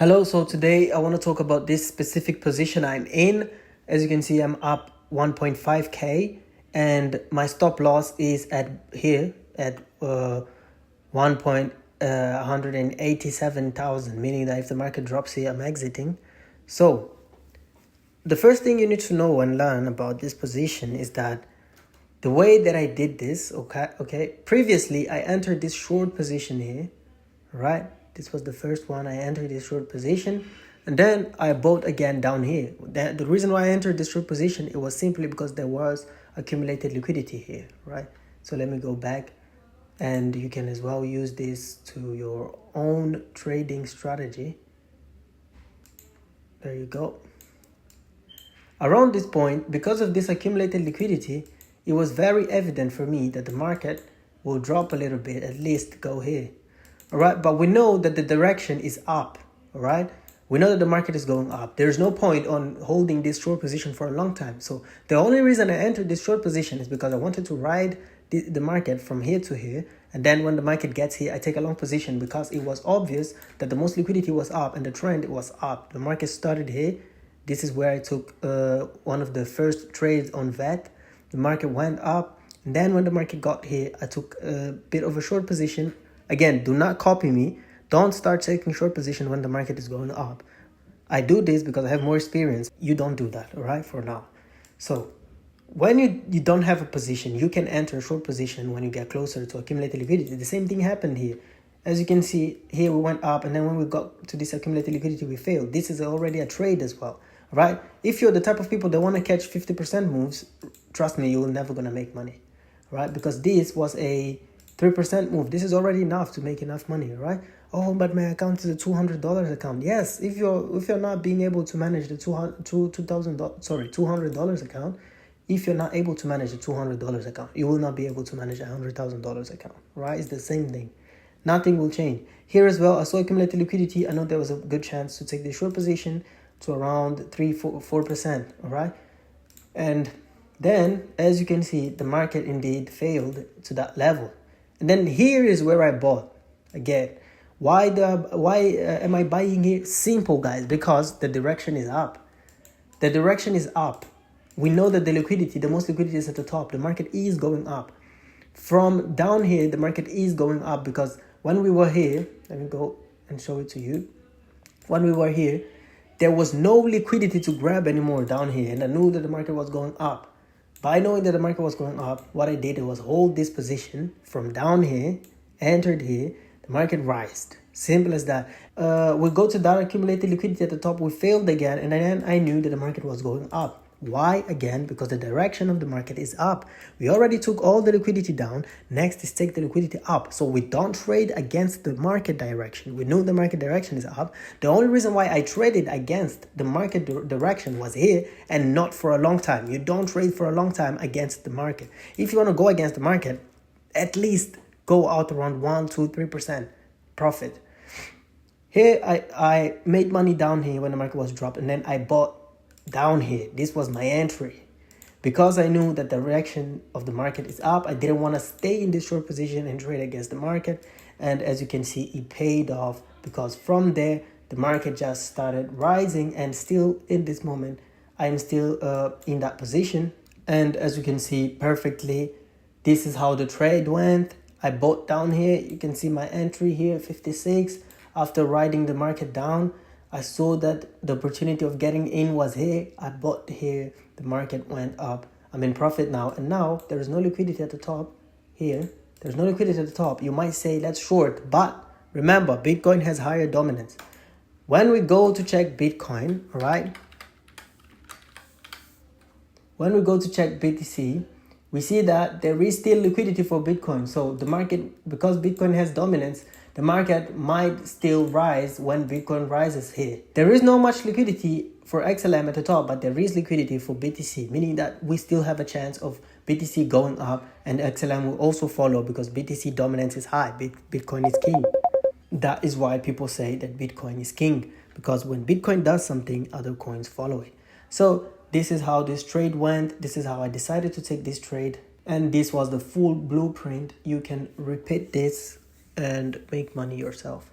Hello, so today I want to talk about this specific position I'm in. As you can see, I'm up 1.5k and my stop loss is at here at 187,000, meaning that if the market drops here, I'm exiting. So the first thing you need to know and learn about this position is that the way that I did this, previously I entered this short position here, right? This was the first one. I entered this short position and then I bought again down here. The reason why I entered this short position, it was simply because there was accumulated liquidity here, right? So let me go back, and you can as well use this to your own trading strategy. There you go. Around this point, because of this accumulated liquidity, it was very evident for me that the market will drop a little bit, at least go here. All right, but we know that the direction is up. All right, we know that the market is going up. There's no point on holding this short position for a long time. So the only reason I entered this short position is because I wanted to ride the market from here to here, and then when the market gets here, I take a long position because it was obvious that the most liquidity was up and the trend was up. The market started here. This is where I took one of the first trades on VET. The market went up, and then when the market got here, I took a bit of a short position. Again, do not copy me. Don't start taking short position when the market is going up. I do this because I have more experience. You don't do that, all right, for now. So when you don't have a position, you can enter a short position when you get closer to accumulated liquidity. The same thing happened here. As you can see, here we went up, and then when we got to this accumulated liquidity, we failed. This is already a trade as well, right? If you're the type of people that want to catch 50% moves, trust me, you're never going to make money, right? Because this was a 3% move. This is already enough to make enough money, right? Oh, but my account is a $200 account. Yes, if you're not being able to manage the $200 account, if you're not able to manage the $200 account, you will not be able to manage a $100,000 account, right? It's the same thing. Nothing will change. Here as well, I saw accumulated liquidity. I know there was a good chance to take the short position to around 3-4%, all right? And then, as you can see, the market indeed failed to that level. And then here is where I bought again. Why am I buying here? Simple, guys, because the direction is up. The direction is up. We know that the most liquidity is at the top. The market is going up. From down here, the market is going up because when we were here, let me go and show it to you. When we were here, there was no liquidity to grab anymore down here, and I knew that the market was going up. By knowing that the market was going up, what I did was hold this position from down here, entered here, the market rised. Simple as that. We go to that accumulated liquidity at the top, we failed again, and then I knew that the market was going up. Why? Again, because the direction of the market is up. We already took all the liquidity down. Next is take the liquidity up. So we don't trade against the market direction. We know the market direction is up. The only reason why I traded against the market direction was here and not for a long time. You don't trade for a long time against the market. If you want to go against the market, at least go out around 1-3% profit. Here I made money down here when the market was dropped, and then I bought down here. This was my entry because I knew that the direction of the market is up. I didn't want to stay in this short position and trade against the market, and as you can see, it paid off because from there the market just started rising, and still in this moment I'm still in that position. And as you can see perfectly, this is how the trade went. I bought down here. You can see my entry here, 56. After riding the market down, I saw that the opportunity of getting in was here. I bought here. The market went up. I'm in profit now. And now there is no liquidity at the top here. There's no liquidity at the top. You might say that's short, but remember, Bitcoin has higher dominance. When we go to check Bitcoin, all right? When we go to check BTC, we see that there is still liquidity for Bitcoin. So the market, because Bitcoin has dominance, the market might still rise when Bitcoin rises here. There is not much liquidity for XLM at the top, but there is liquidity for BTC, meaning that we still have a chance of BTC going up, and XLM will also follow because BTC dominance is high. Bitcoin is king. That is why people say that Bitcoin is king, because when Bitcoin does something, other coins follow it. So this is how this trade went. This is how I decided to take this trade. And this was the full blueprint. You can repeat this and make money yourself.